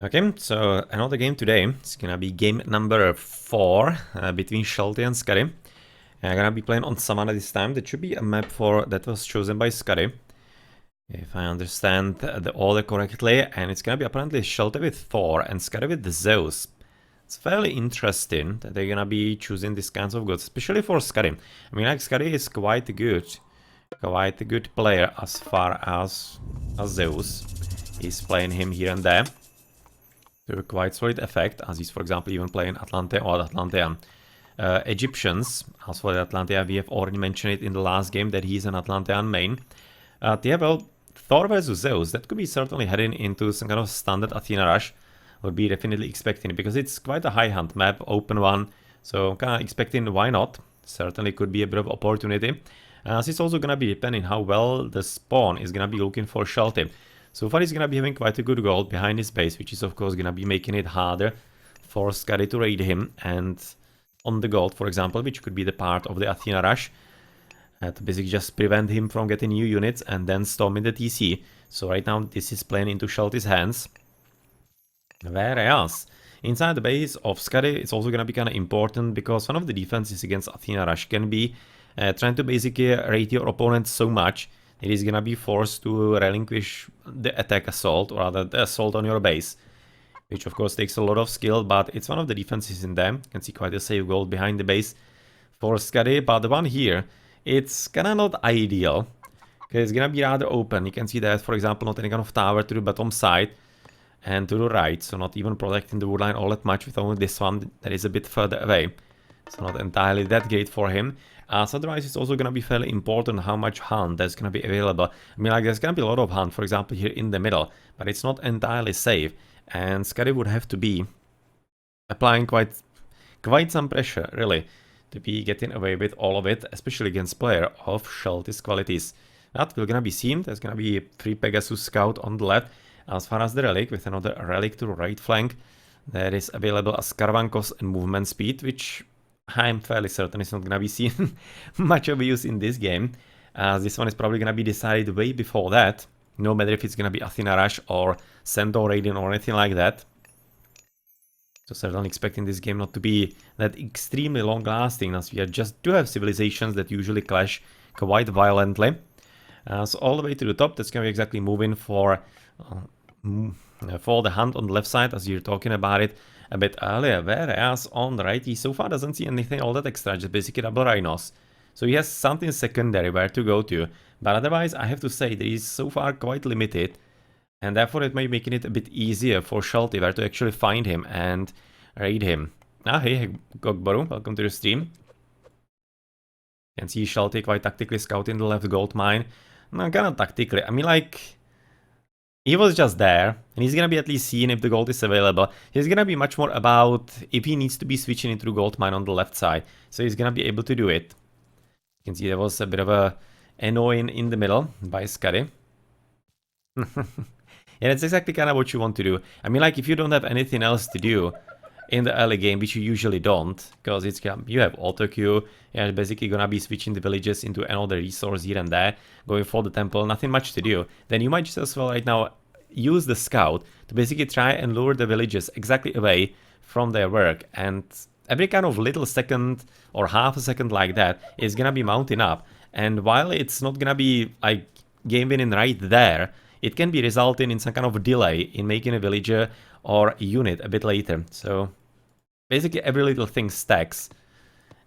Okay, so another game today. It's gonna be game number 4 between Shelty and Skady. I'm gonna be playing on Savannah this time. That should be a map that was chosen by Skady, if I understand the order correctly. And it's gonna be apparently Shelty with Thor and Skady with Zeus. It's fairly interesting that they're gonna be choosing these kinds of goods, especially for Skady. I mean, like, Skady is quite a good player as far as Zeus. He's playing him here and there to a quite solid effect, as he's, for example, even playing Atlante or Atlantean. Egyptians, as for the Atlantea, we have already mentioned it in the last game that he's an Atlantean main. Yeah, well, Thor versus Zeus, that could be certainly heading into some kind of standard Athena rush. Would be definitely expecting it, because it's quite a high hunt map, open one, so kind of expecting why not. Certainly could be a bit of opportunity. As it's also gonna be depending how well the spawn is gonna be looking for Shelty. So far he's gonna be having quite a good gold behind his base, which is of course gonna be making it harder for Skady to raid him. And on the gold, for example, which could be the part of the Athena rush, to basically just prevent him from getting new units and then storming the TC. So right now this is playing into Shelty's hands. Whereas inside the base of Skady, it's also gonna be kind of important, because one of the defenses against Athena rush can be trying to basically raid your opponent so much it is gonna be forced to relinquish the attack assault, or rather the assault on your base, which of course takes a lot of skill, but it's one of the defenses in them. You can see quite a safe gold behind the base for Skady, but the one here, it's kinda not ideal, because it's gonna be rather open. You can see that, for example, not any kind of tower to the bottom side and to the right, so not even protecting the woodline all that much with only this one that is a bit further away. So not entirely that great for him. So otherwise, it's also going to be fairly important how much hunt there's going to be available. I mean, like, there's going to be a lot of hunt, for example, here in the middle, but it's not entirely safe. And Skady would have to be applying quite some pressure, really, to be getting away with all of it, especially against player of Shelty's qualities. That will going to be seen. There's going to be a 3 Pegasus scout on the left. As far as the relic, with another relic to right flank, that is available as caravan cost and movement speed, which I'm fairly certain it's not going to be seen much of use in this game, as this one is probably going to be decided way before that, no matter if it's going to be Athena Rush or Centaur Raiden or anything like that. So certainly expecting this game not to be that extremely long lasting, as we are just do have civilizations that usually clash quite violently. So all the way to the top, that's going to be exactly moving for the hunt on the left side, as you're talking about it a bit earlier, whereas on the right he so far doesn't see anything all that extra, just basically double rhinos. So he has something secondary where to go to, but otherwise I have to say that he's so far quite limited, and therefore it may be making it a bit easier for Shelty where to actually find him and raid him. Hey Gogboru, welcome to the stream. You can see Shelty quite tactically scouting the left gold mine. No, kind of tactically, I mean, like, he was just there, and he's gonna be at least seeing if the gold is available. He's gonna be much more about if he needs to be switching into the gold mine on the left side. So he's gonna be able to do it. You can see there was a bit of a annoying in the middle by Skady. Yeah, that's exactly kind of what you want to do. I mean, like, if you don't have anything else to do in the early game, which you usually don't, because it's you have auto queue, you're basically gonna be switching the villages into another resource here and there, going for the temple, nothing much to do, then you might just as well right now use the scout to basically try and lure the villagers exactly away from their work. And every kind of little second or half a second like that is gonna be mounting up, and while it's not gonna be like game winning right there, it can be resulting in some kind of delay in making a villager or a unit a bit later. So basically every little thing stacks,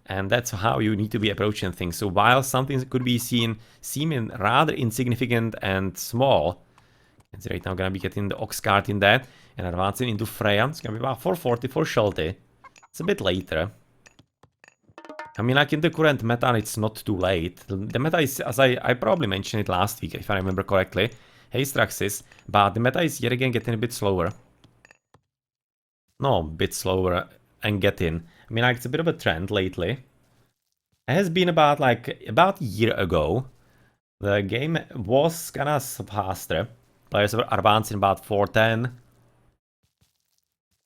and that's how you need to be approaching things. So while something could be seeming rather insignificant and small, it's right now gonna be getting the ox cart in that and advancing into Freya. It's gonna be about 440 for Shelty. It's a bit later. I mean, like, in the current meta, it's not too late. The meta is, as I probably mentioned it last week, if I remember correctly, hey Straxis, but the meta is yet again getting a bit slower. No, a bit slower and getting. I mean, like, it's a bit of a trend lately. It has been about a year ago. The game was kind of faster. Players were advancing about 410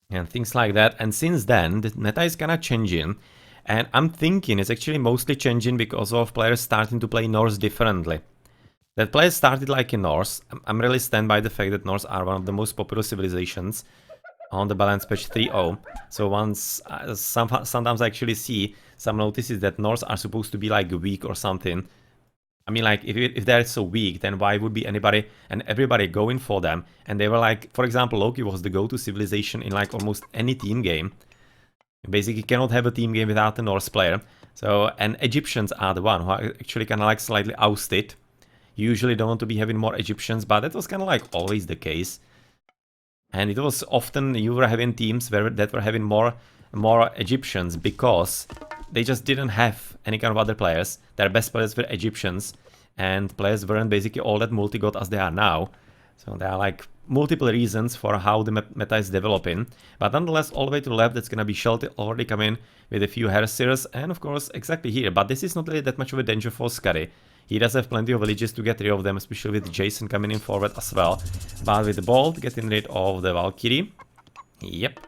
and things like that. And since then, the meta is kind of changing. And I'm thinking it's actually mostly changing because of players starting to play Norse differently. That players started like in Norse. I'm really stand by the fact that Norse are one of the most popular civilizations on the balance patch 3.0. So once sometimes I actually see some notices that Norse are supposed to be like weak or something. I mean, like, if they're so weak, then why would be anybody and everybody going for them? And they were like, for example, Loki was the go-to civilization in like almost any team game. You basically cannot have a team game without a Norse player. So, and Egyptians are the one who are actually kind of like slightly ousted. You usually don't want to be having more Egyptians, but that was kind of like always the case. And it was often you were having teams that were having more Egyptians because they just didn't have any kind of other players. Their best players were Egyptians, and players weren't basically all that multi-god as they are now. So there are like multiple reasons for how the meta is developing. But nonetheless, all the way to the left, that's gonna be Shelty already coming with a few Heresiers, and of course exactly here. But this is not really that much of a danger for Skady. He does have plenty of villages to get rid of them, especially with Jason coming in forward as well. But with the Bolt, getting rid of the Valkyrie. Yep.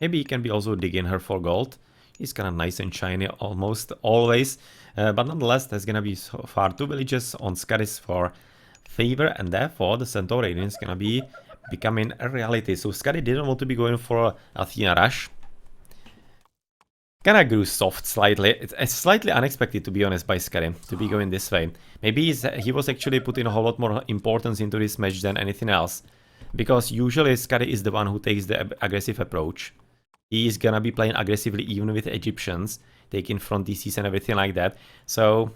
Maybe he can be also digging her for gold. He's kind of nice and shiny almost always. But nonetheless, there's gonna be so far 2 villages on Skady's for favor, and therefore the Centaur Radiant is gonna be becoming a reality. So Skady didn't want to be going for Athena Rush. Kinda grew soft slightly. It's slightly unexpected, to be honest, by Skady to be going this way. Maybe he was actually putting a whole lot more importance into this match than anything else. Because usually Skady is the one who takes the aggressive approach. He is gonna be playing aggressively even with Egyptians, taking front DCs and everything like that. So,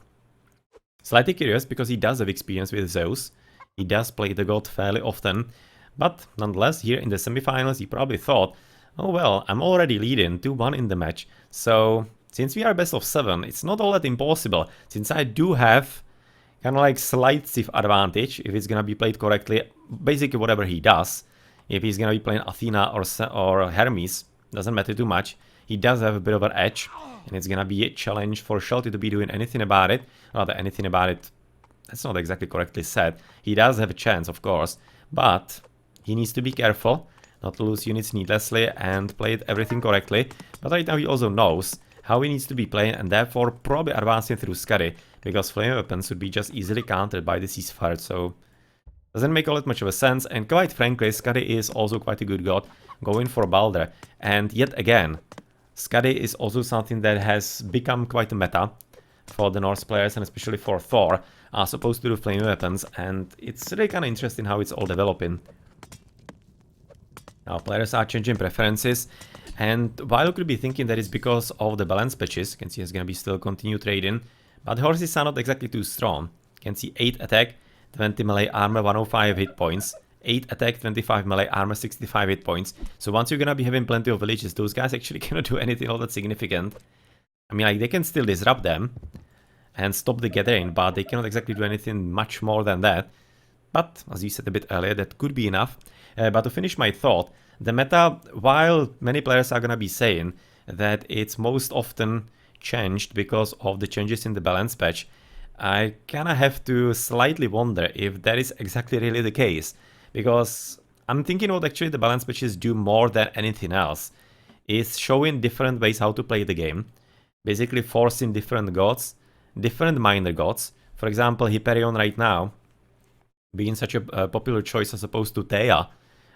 slightly curious because he does have experience with Zeus. He does play the god fairly often. But nonetheless, here in the semifinals, he probably thought, oh well, I'm already leading 2-1 in the match. So, since we are best of 7, it's not all that impossible. Since I do have kind of like slight Sif advantage, if it's gonna be played correctly, basically whatever he does. If he's gonna be playing Athena or Hermes, doesn't matter too much. He does have a bit of an edge, and it's gonna be a challenge for Shelty to be doing anything about it. Rather, anything about it, that's not exactly correctly said. He does have a chance, of course, but he needs to be careful not to lose units needlessly and play everything correctly. But right now he also knows how he needs to be playing, and therefore probably advancing through Skady, because flame weapons would be just easily countered by the ceasefire, so doesn't make all that much of a sense. And quite frankly, Skady is also quite a good god, going for Balder. And yet again, Skady is also something that has become quite a meta for the Norse players, and especially for Thor, as opposed to the flame weapons, and it's really kind of interesting how it's all developing. Now players are changing preferences, and while you could be thinking that it's because of the balance patches, you can see it's gonna be still continue trading, but the horses are not exactly too strong. You can see 8 attack, 20 melee armor, 105 hit points, 8 attack, 25 melee armor, 65 hit points. So once you're gonna be having plenty of villages, those guys actually cannot do anything all that significant. I mean, like, they can still disrupt them and stop the gathering, but they cannot exactly do anything much more than that. But, as you said a bit earlier, that could be enough. But to finish my thought, the meta, while many players are gonna be saying that it's most often changed because of the changes in the balance patch, I kinda have to slightly wonder if that is exactly really the case. Because I'm thinking what actually the balance patches do more than anything else is showing different ways how to play the game. Basically forcing different gods, different minor gods. For example, Hyperion right now being such a popular choice as opposed to Thea.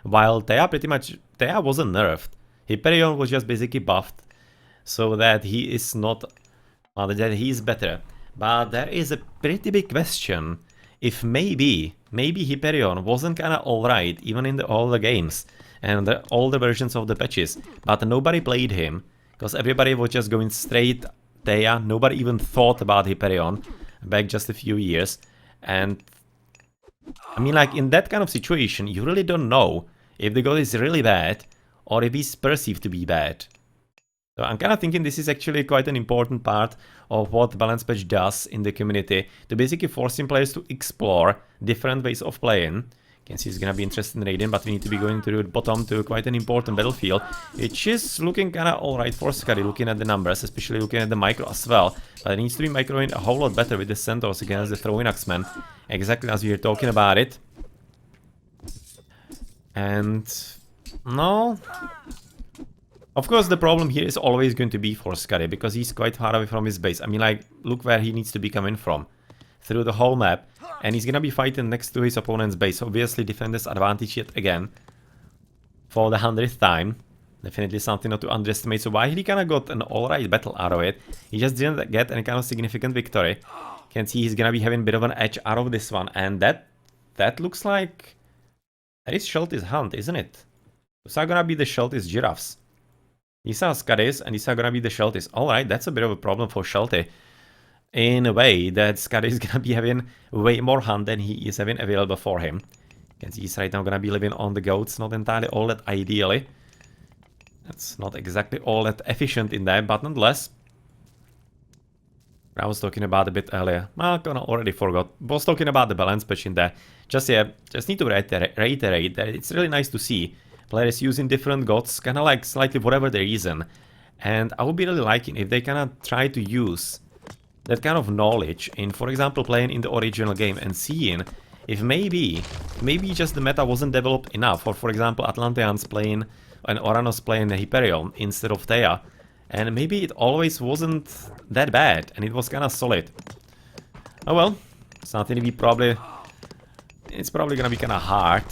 While Thea wasn't nerfed. Hyperion was just basically buffed so that he is not, well, that he is better. But there is a pretty big question if maybe Hyperion wasn't kinda alright even in all the games and all the versions of the patches, but nobody played him because everybody was just going straight Thea. Nobody even thought about Hyperion back just a few years. And I mean, like, in that kind of situation, you really don't know if the god is really bad or if he's perceived to be bad. So I'm kind of thinking this is actually quite an important part of what Balance Patch does in the community, to basically forcing players to explore different ways of playing. You can see it's gonna be interesting in raiding, but we need to be going to the bottom to quite an important battlefield, which is looking kinda alright for Skady, looking at the numbers, especially looking at the micro as well. But it needs to be microing a whole lot better with the Centaurs against the throwing axemen, exactly as we were talking about it. And no, of course the problem here is always going to be for Skady, because he's quite far away from his base. I mean, like, look where he needs to be coming from, through the whole map, and he's gonna be fighting next to his opponent's base. Obviously defender's advantage yet again for the 100th time. Definitely something not to underestimate. So while he kind of got an alright battle out of it, he just didn't get any kind of significant victory. Can see he's gonna be having a bit of an edge out of this one, and that looks like that is Shelty's hunt, isn't it? Those are gonna be the Shelty's giraffes. These are Skadys, and these are gonna be the Sheltys. Alright, that's a bit of a problem for Shelty. In a way, that Skady is gonna be having way more hunt than he is having available for him. You can see he's right now gonna be living on the goats, not entirely all that ideally. That's not exactly all that efficient in there, but nonetheless. I was talking about a bit earlier. Well, I already forgot. Was talking about the balance patch in there. Just need to reiterate that it's really nice to see players using different gods, kind of like slightly whatever the reason. And I would be really liking if they kind of try to use that kind of knowledge in, for example, playing in the original game and seeing if maybe just the meta wasn't developed enough, or for example, Atlanteans playing and Oranos playing the Hyperion instead of Thea. And maybe it always wasn't that bad, and it was kind of solid. Oh well, something it's probably gonna be kind of hard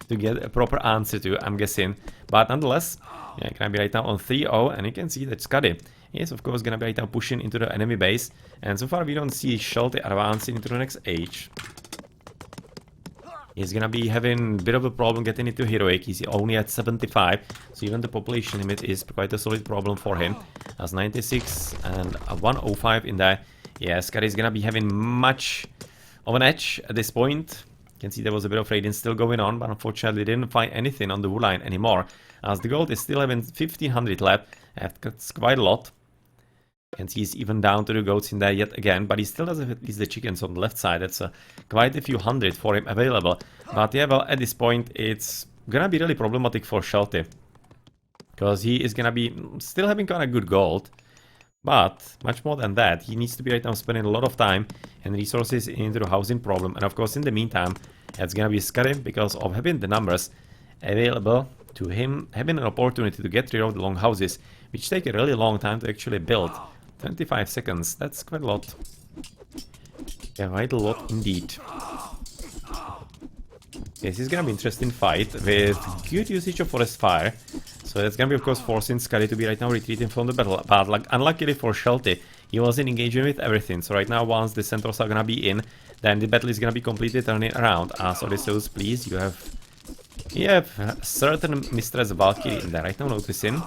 to get a proper answer to, I'm guessing. But nonetheless, yeah, gonna be right now on 3-0, and you can see that Skady is of course gonna be right now pushing into the enemy base. And so far we don't see Shelty advancing into the next age. He's gonna be having a bit of a problem getting into Heroic. He's only at 75, so even the population limit is quite a solid problem for him. As 96 and a 105 in there. Yeah, Skady is gonna be having much of an edge at this point. You can see there was a bit of raiding still going on, but unfortunately didn't find anything on the wood line anymore. As the gold is still having 1500 left, that's quite a lot. And he's even down to the goats in there yet again, but he still does have at least the chickens on the left side. That's quite a few hundred for him available. But yeah, well, at this point, it's gonna be really problematic for Shelty. Because he is gonna be still having kind of good gold. But much more than that, he needs to be right now spending a lot of time and resources into the housing problem. And of course, in the meantime, it's gonna be Skady because of having the numbers available to him, having an opportunity to get rid of the long houses, which take a really long time to actually build. 25 seconds, that's quite a lot. Yeah, quite a lot indeed. This is gonna be an interesting fight with good usage of Forest Fire. So that's gonna be of course forcing Skady to be right now retreating from the battle. But like, unluckily for Shelty, he wasn't engaging with everything. So right now once the centaurs are gonna be in, then the battle is gonna be completely turning around. As Odysseus, please, you have certain Mistress Valkyrie in there right now, noticing.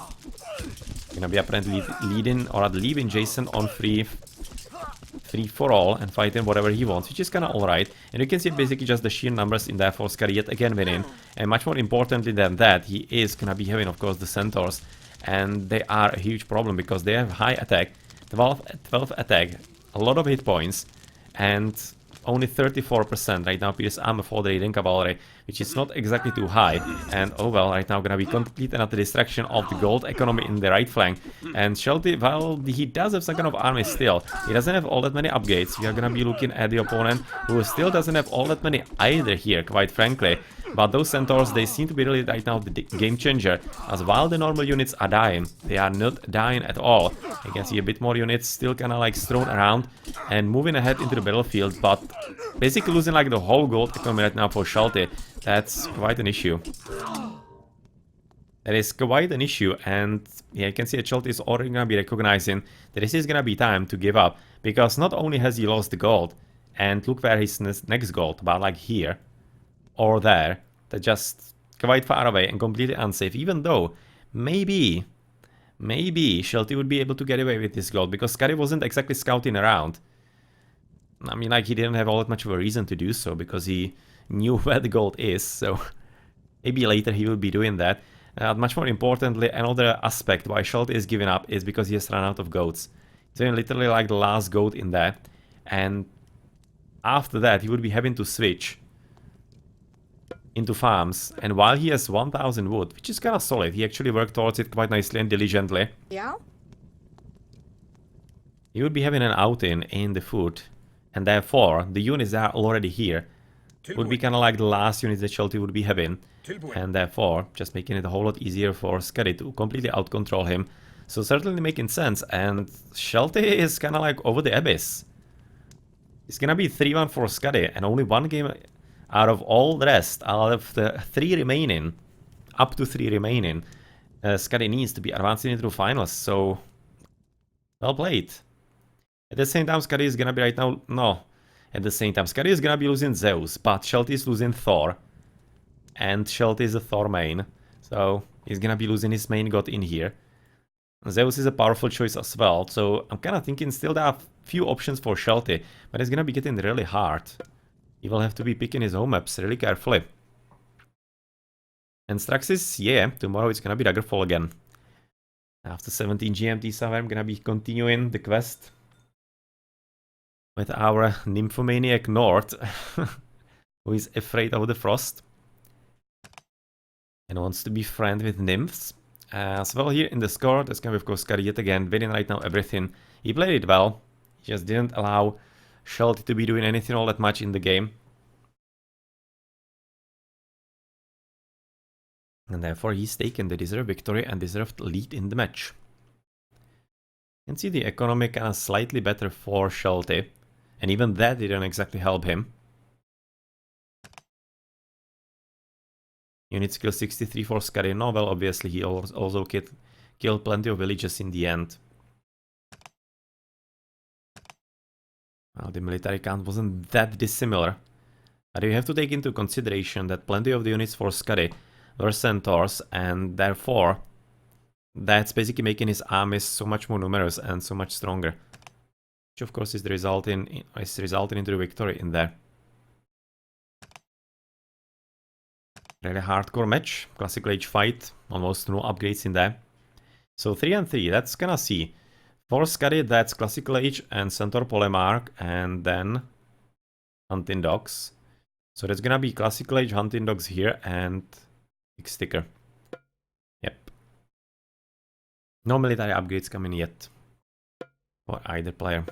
Gonna be apparently leading or leaving Jason on free for all and fighting whatever he wants, which is kind of alright. And you can see basically just the sheer numbers in there for Skady yet again winning. And much more importantly than that, he is gonna be having of course the centaurs, and they are a huge problem because they have high attack, 12 attack, a lot of hit points, and only 34% right now pierce armor for the raiding cavalry, which is not exactly too high. And oh well, right now gonna be complete another distraction of the gold economy in the right flank. And Shelty, well, he does have some kind of army still. He doesn't have all that many upgrades. We are gonna be looking at the opponent who still doesn't have all that many either here, quite frankly. But those centaurs, they seem to be really right now the game changer. As while the normal units are dying, they are not dying at all. You can see a bit more units still kind of like thrown around and moving ahead into the battlefield. But basically losing like the whole gold economy right now for Shelty. That's quite an issue. That is quite an issue, and yeah, you can see that Shelty is already going to be recognizing that this is going to be time to give up. Because not only has he lost the gold, and look where his next gold, about like here, or there, they're just quite far away and completely unsafe, even though maybe Shelty would be able to get away with this gold, because Skady wasn't exactly scouting around. I mean, like, he didn't have all that much of a reason to do so, because he knew where the gold is, so maybe later he will be doing that. Much more importantly, another aspect why Shelty is giving up is because he has run out of goats. He's doing literally like the last goat in there, and after that he would be having to switch into farms. And while he has 1000 wood, which is kind of solid, he actually worked towards it quite nicely and diligently. Yeah? He would be having an outing in the food, and therefore the units that are already here would be kind of like the last units that Shelty would be having, and therefore just making it a whole lot easier for Skady to completely outcontrol him. So certainly making sense, and Shelty is kind of like over the abyss. It's gonna be 3-1 for Skady, and only one game out of all the rest, out of the 3 remaining, up to 3 remaining. Skady needs to be advancing into the finals, so well played. At the same time, Skady is gonna be right now... No. At the same time, Skady is gonna be losing Zeus, but Shelty is losing Thor. And Shelty is a Thor main, so he's gonna be losing his main god in here. Zeus is a powerful choice as well, so I'm kinda thinking still there are few options for Shelty, but it's gonna be getting really hard. He will have to be picking his home maps really carefully. And Straxis, yeah, tomorrow it's gonna be Daggerfall again. After 17 GMT somewhere, I'm gonna be continuing the quest with our nymphomaniac Nord, who is afraid of the frost and wants to be friend with nymphs. As well here in the score, that's gonna be of course Skady yet again, winning right now everything. He played it well, he just didn't allow Shelty to be doing anything all that much in the game. And therefore he's taken the deserved victory and deserved lead in the match. You can see the economy kinda slightly better for Shelty, and even that didn't exactly help him. Unit skill 63 for Skady. No, well, obviously he also killed plenty of villages in the end. Well, the military count wasn't that dissimilar. But you have to take into consideration that plenty of the units for Skady were centaurs, and therefore that's basically making his armies so much more numerous and so much stronger. Which of course is resulting into the victory in there. Really hardcore match, classical age fight, almost no upgrades in there. So 3 and 3, that's gonna see. For Skady, that's classical age and centaur polemarch, and then hunting dogs. So there's gonna be classical age hunting dogs here and big sticker. Yep. No military upgrades coming yet for either player.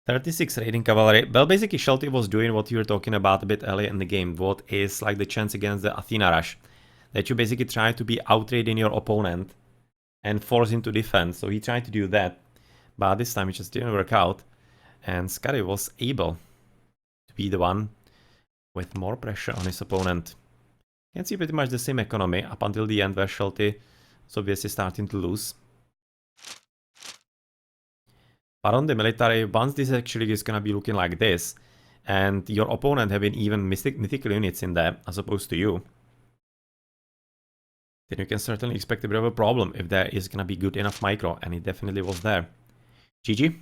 .36 raiding cavalry. Well, basically Shelty was doing what you were talking about a bit earlier in the game, what is like the chance against the Athena rush. That you basically try to be outraiding your opponent and force him to defend. So he tried to do that, but this time it just didn't work out. And Skady was able to be the one with more pressure on his opponent. You can see pretty much the same economy up until the end where Shelty is obviously starting to lose. But on the military, once this actually is gonna be looking like this, and your opponent having even mythical units in there as opposed to you, then you can certainly expect a bit of a problem if there is gonna be good enough micro, and it definitely was there. GG.